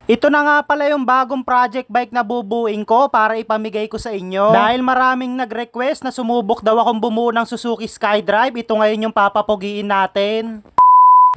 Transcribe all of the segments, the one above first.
Ito na nga pala yung bagong project bike na bubuin ko para ipamigay ko sa inyo. Dahil maraming nag-request na sumubok daw akong bumuo ng Suzuki SkyDrive, ito ngayon yung papapugiin natin.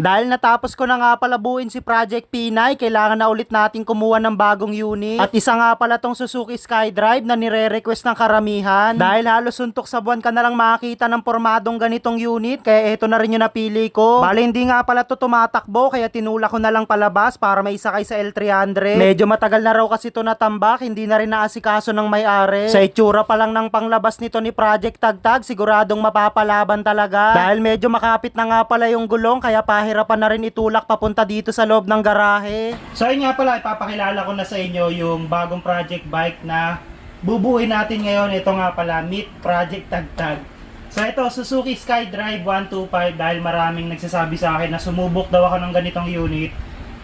Dahil natapos ko na nga pala buuin si Project Pinay, kailangan na ulit nating kumuha ng bagong unit. At isa nga pala tong Suzuki SkyDrive na nire-request ng karamihan. Dahil halos suntok sa buwan ka na lang makakita ng pormadong ganitong unit, kaya ito na rin yung napili ko. Bale hindi nga pala to tumatakbo, kaya tinulak ko na lang palabas para may isakay sa L300. Medyo matagal na raw kasi ito natambak, hindi na rin naasikaso ng may-ari. Sa itsura pa lang ng panglabas nito ni Project Tagtag, siguradong mapapalaban talaga. Dahil medyo makapit na nga pala yung gulong, kaya hirapan na rin itulak papunta dito sa loob ng garahe. So ayun nga pala, ipapakilala ko na sa inyo yung bagong project bike na bubuuin natin ngayon. Ito nga pala, Meet Project Tagtag. So ito, Suzuki SkyDrive 125, dahil maraming nagsasabi sa akin na sumubok daw ako ng ganitong unit.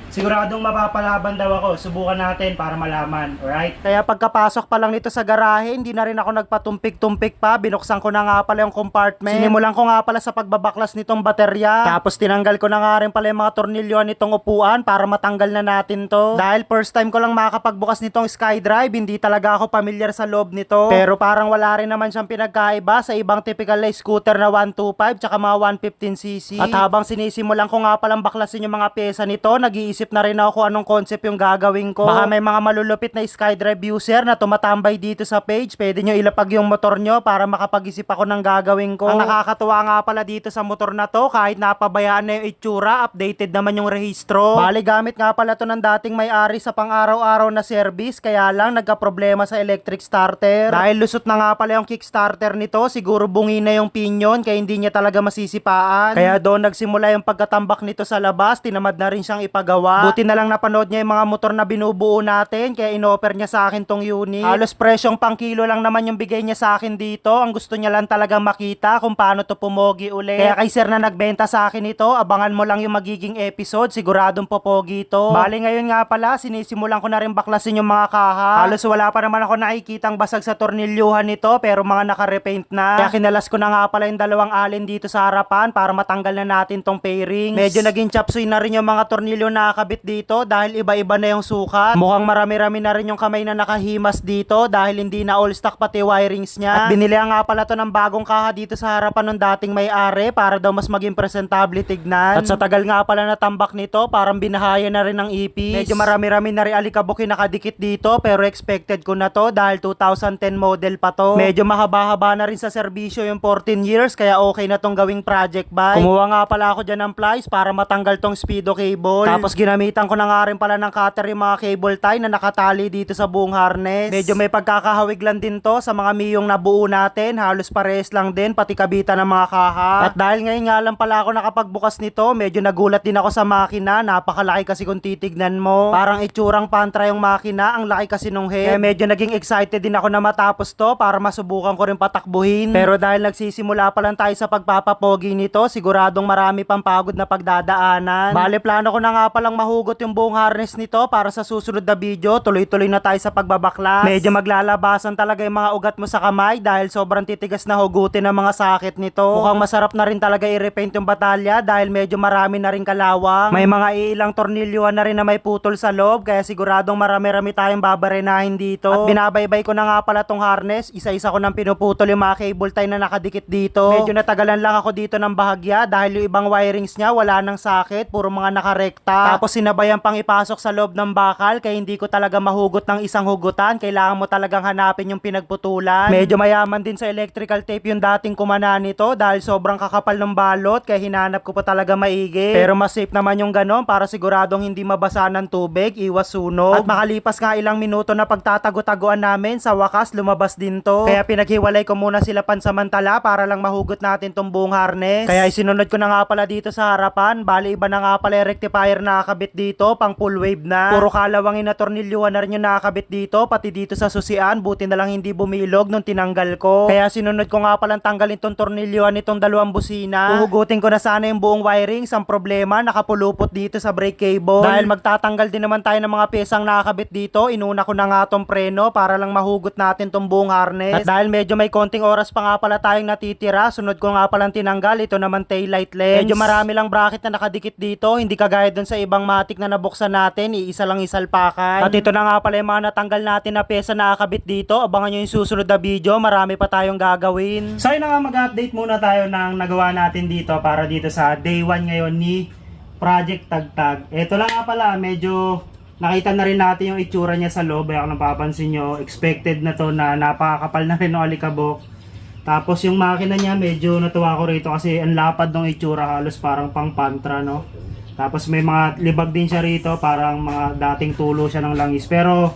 Siguradong mapapalaban daw ako. Subukan natin para malaman. Alright? Kaya pagkapasok pa lang nito sa garahe, hindi na rin ako nagpatumpik-tumpik pa. Binuksan ko na nga pala yung compartment. Sinimulan ko nga pala sa pagbabaklas nitong baterya. Tapos tinanggal ko na nga rin pala yung mga tornilyo nitong upuan para matanggal na natin to. Dahil first time ko lang makakapagbukas nitong SkyDrive, hindi talaga ako familiar sa loob nito. Pero parang wala rin naman siyang pinagkaiba sa ibang typical na scooter na 125 tsaka mga 115cc. At habang sinisimulan ko nga palang baklasin yung mga pyesa nito, nag-iisip na rin ako kung anong concept yung gagawin ko. Baka may mga malulupit na SkyDrive user na tumatambay dito sa page, pwede nyo ilapag yung motor nyo para makapag-isip ako ng gagawin ko. Ang nakakatuwa nga pala dito sa motor na to, kahit napabayaan na yung itsura, updated naman yung rehistro. Bali gamit nga pala to ng dating may-ari sa pang-araw-araw na service, kaya lang nagka-problema sa electric starter. Dahil lusot na nga pala yung kickstarter nito, siguro bungi na yung pinion, kaya hindi niya talaga masisipaan. Kaya doon nagsimula yung pagkatambak nito sa labas, tinamad na rin siyang ipagawa. Buti na lang napanood niya yung mga motor na binubuo natin, kaya in-offer niya sa akin tong unit. Halos presyong pang kilo lang naman yung bigay niya sa akin dito. Ang gusto niya lang talaga makita kung paano to pumogi ulit. Kaya kay sir na nagbenta sa akin ito, abangan mo lang yung magiging episode, siguradong popogi ito. Bali ngayon nga pala, sinisimulan ko na rin baklasin yung mga kaha. Halos wala pa naman ako nakikitang basag sa tornilyuhan nito, pero mga naka-repaint na. Kaya kinalas ko na nga pala yung dalawang alin dito sa harapan para matanggal na natin tong fairings. Medyo naging chapsuy na rin yung mga tornilyo na nakakabit dito dahil iba-iba na yung sukat. Mukhang marami-rami na rin yung kamay na nakahimas dito dahil hindi na all stock pati wirings niya. At binili nga pala to ng bagong kaha dito sa harapan ng dating may-ari para daw mas maging presentable tignan. At sa tagal nga pala natambak nito, parang binahaya na rin ng ipis. Medyo marami-rami na rin alikabok yung nakadikit dito, pero expected ko na to dahil 2010 model pa to. Medyo mahaba-haba na rin sa serbisyo yung 14 years, kaya okay na tong gawing project bike. Kumuha nga pala ako dyan ng plies para matanggal tong speedo cable. Tapos ginamitan ko na nga rin pala ng cutter yung mga cable tie na nakatali dito sa buong harness. Medyo may pagkakahawig lang din to sa mga miyong nabuo natin. Halos pares lang din, pati kabitan ng mga kaha. At dahil ngayon nga lang pala ako nakapagbukas nito, medyo nagulat din ako sa makina. Napakalaki kasi kung titignan mo. Parang itsurang pantra yung makina, ang laki kasi nung head. Kaya medyo naging excited din ako na matapos to para masubukan ko rin patakbuhin. Pero dahil nagsisimula pa lang tayo sa pagpapapogi nito, siguradong marami pang pagod na pagdadaanan. Bale plano ko na nga palang mahugot yung buong harness nito para sa susunod na video, tuloy-tuloy na tayo sa pagbabaklas. Medyo maglalabasan talaga yung mga ugat mo sa kamay dahil sobrang titigas na hugutin ng mga sakit nito. Mukhang masarap na rin talaga i-repaint yung batalya dahil medyo marami na rin kalawang. May mga iilang tornilyuhan na rin na may putol sa loob, kaya siguradong marami-rami tayong babarenahin dito. At binabaybay ko na nga pala tong harness, isa-isa ko nang pinuputol yung mga cable tie na nakadikit dito. Medyo natagalan lang ako dito ng bahagya dahil yung ibang wirings niya wala nang sakit, puro mga nakarekta. Tapos sinabayan pang ipasok sa loob ng bakal, kaya hindi ko talaga mahugot ng isang hugutan. Kailangan mo talagang hanapin yung pinagputulan. Medyo mayaman din sa electrical tape yung dating kumana nito dahil sobrang kakapal ng balot, kaya hinanap ko pa talaga maigi. Pero mas safe naman yung ganon para siguradong hindi mabasa ng tubig, iwas sunog. At makalipas nga ilang minuto na pagtatago-taguan namin, sa wakas lumabas din to. Kaya pinaghiwalay ko muna sila pansamantala para lang mahugot natin tong buong harness. Kaya isinunod ko na nga pala dito sa harapan. Bali iba na nga pala yung rectifier na nakakabit dito, pang full wave na. Puro kalawangin na tornilyuhan na rin yung nakakabit dito, pati dito sa susian. Buti na lang hindi bumilog nung tinanggal ko. Kaya sinunod ko nga palang tanggalin tong tornilyuhan nitong dalawang busina. Uhugutin ko na sana yung buong wirings. Ang problema, nakapulupot dito sa brake cable. Dahil magtatanggal din naman tayo ng mga pyesang nakakabit dito, inuna ko na nga tong preno para lang mahugot natin tong buong harness. At dahil medyo may konting oras pa nga pala tayong natitira, sunod ko nga palang tinanggal. Ito naman taillight lens. Medyo marami lang bracket na nakadikit dito, hindi kagaya dun sa ibang matik na nabuksan natin, iisa lang isalpakan. At ito na nga pala yung mga natanggal natin na pyesa na nakakabit dito. Abangan nyo yung susunod na video, marami pa tayong gagawin. So yun na nga, mag-update muna tayo ng nagawa natin dito para dito sa day 1 ngayon ni Project Tagtag. Ito lang nga pala, medyo nakita na rin natin yung itsura niya sa loob. Kaya kung napapansin nyo, expected na to na napakakapal na rin ng alikabok. Tapos yung makina niya, medyo natuwa ko rito kasi ang lapad ng itsura, halos parang pang pantra, no? Tapos may mga libag din siya rito, parang mga dating tulo siya ng langis. Pero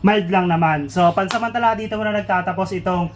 mild lang naman. So pansamantala dito muna nagtatapos itong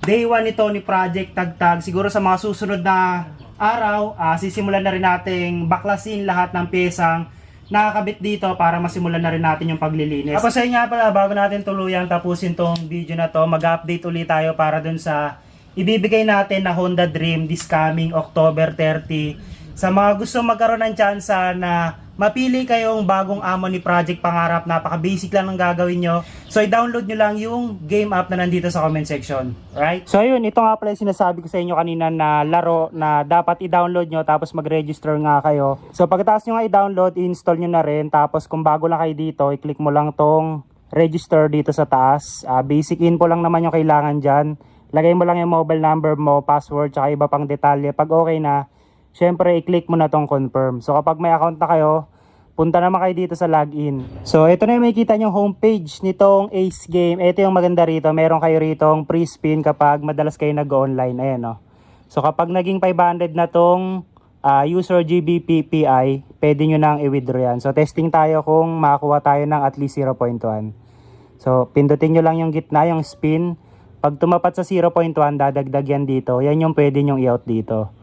day 1 nito ni Project Tagtag. Siguro sa mga susunod na araw, sisimulan na rin nating baklasin lahat ng pyesang nakakabit dito para masimulan na rin natin yung paglilinis. Tapos ayun nga pala, bago natin tuluyang tapusin tong video na to, mag-update ulit tayo para dun sa ibibigay natin na Honda Dream this coming October 30. Sa mga gusto magkaroon ng tsansa na mapili kayong bagong amo ni Project Pangarap, napaka-basic lang ng gagawin nyo. So i-download nyo lang yung game app na nandito sa comment section. Right? So yun, ito nga pala yung sinasabi ko sa inyo kanina na laro na dapat i-download nyo tapos mag-register nga kayo. So pagkatapos nyo nga i-download, i-install nyo na rin. Tapos kung bago lang kayo dito, i-click mo lang tong register dito sa taas. Basic info lang naman yung kailangan dyan. Lagay mo lang yung mobile number mo, password, tsaka iba pang detalye. Pag okay na, syempre i-click mo na tong confirm. So kapag may account na kayo, punta naman kayo dito sa login. So ito na yung makikita nyo homepage nitong Ace Game. Ito yung maganda rito. Meron kayo ritong free spin kapag madalas kayo nag-online. Ayan, no? So kapag naging 500 na tong user GBPPI, pwede nyo nang i-withdraw yan. So testing tayo kung makakuha tayo ng at least 0.1. So pindutin nyo lang yung gitna, yung spin. Pag tumapat sa 0.1, dadagdag yan dito. Yan yung pwede nyong i-out dito.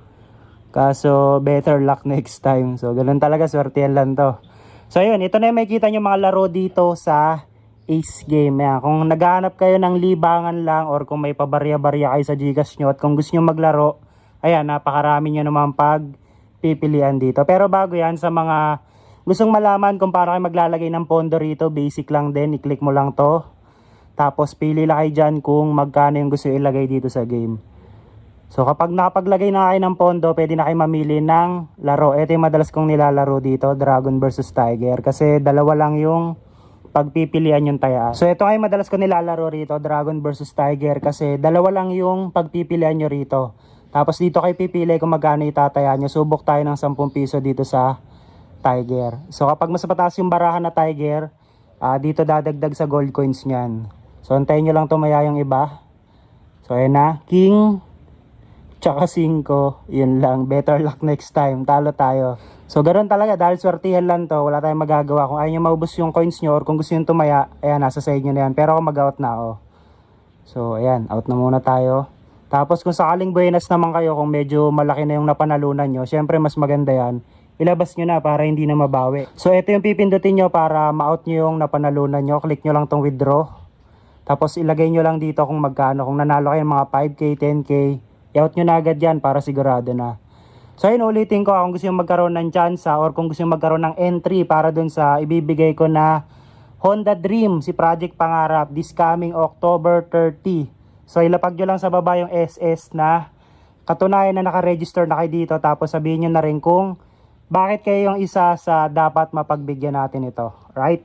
Kaso, better luck next time. So, ganun talaga. Swertihan lang to. So, yun. Ito na yung makikita nyo mga laro dito sa Ace Game. Yan. Kung naghahanap kayo ng libangan lang or kung may pabarya-barya kayo sa Gcash nyo at kung gusto nyo maglaro, ayan, napakarami nyo naman pagpipilian dito. Pero bago yan, sa mga gustong malaman kung paano kayo maglalagay ng pondo rito, basic lang din. I-click mo lang to. Tapos pili lang kayo dyan kung magkano yung gusto ilagay dito sa game. So kapag nakapaglagay na kayo ng pondo, pwede na kayo mamili ng laro. Ito yung madalas kong nilalaro dito, Dragon vs Tiger. Kasi dalawa lang yung pagpipilian yung tayaan. So ito ay madalas ko nilalaro rito, Dragon vs Tiger. Kasi dalawa lang yung pagpipilian nyo rito. Tapos dito kayo pipili kung magkano itataya nyo. Subok tayo ng 10 piso dito sa Tiger. So kapag mas mataas yung barahan na Tiger, dito dadagdag sa gold coins nyan. So, antayin nyo lang tumaya yung iba. So, ayan na. King, tsaka 5. Yun lang. Better luck next time. Talo tayo. So, ganoon talaga. Dahil swertihan lang to. Wala tayong magagawa. Kung ayaw nyo maubos yung coins nyo or kung gusto nyo tumaya, ayan, nasa side nyo na yan. Pero ako mag-out na ako. So, ayan. Out na muna tayo. Tapos, kung sakaling buenas naman kayo, kung medyo malaki na yung napanalunan nyo, syempre mas maganda yan. Ilabas nyo na para hindi na mabawi. So, ito yung pipindutin nyo para ma-out nyo yung napanalunan nyo. Click nyo lang tong withdraw. Tapos ilagay nyo lang dito kung magkano. Kung nanalo kayo mga 5K, 10K, i-out nyo na agad yan para sigurado na. So ayun, ulitin ko kung gusto nyo magkaroon ng chance or kung gusto nyo magkaroon ng entry para dun sa ibibigay ko na Honda Dream, si Project Pangarap, this coming October 30. So ilapag nyo lang sa baba yung SS na katunayan na nakaregister na kayo dito. Tapos sabihin nyo na rin kung bakit kayo yung isa sa dapat mapagbigyan natin ito. Right?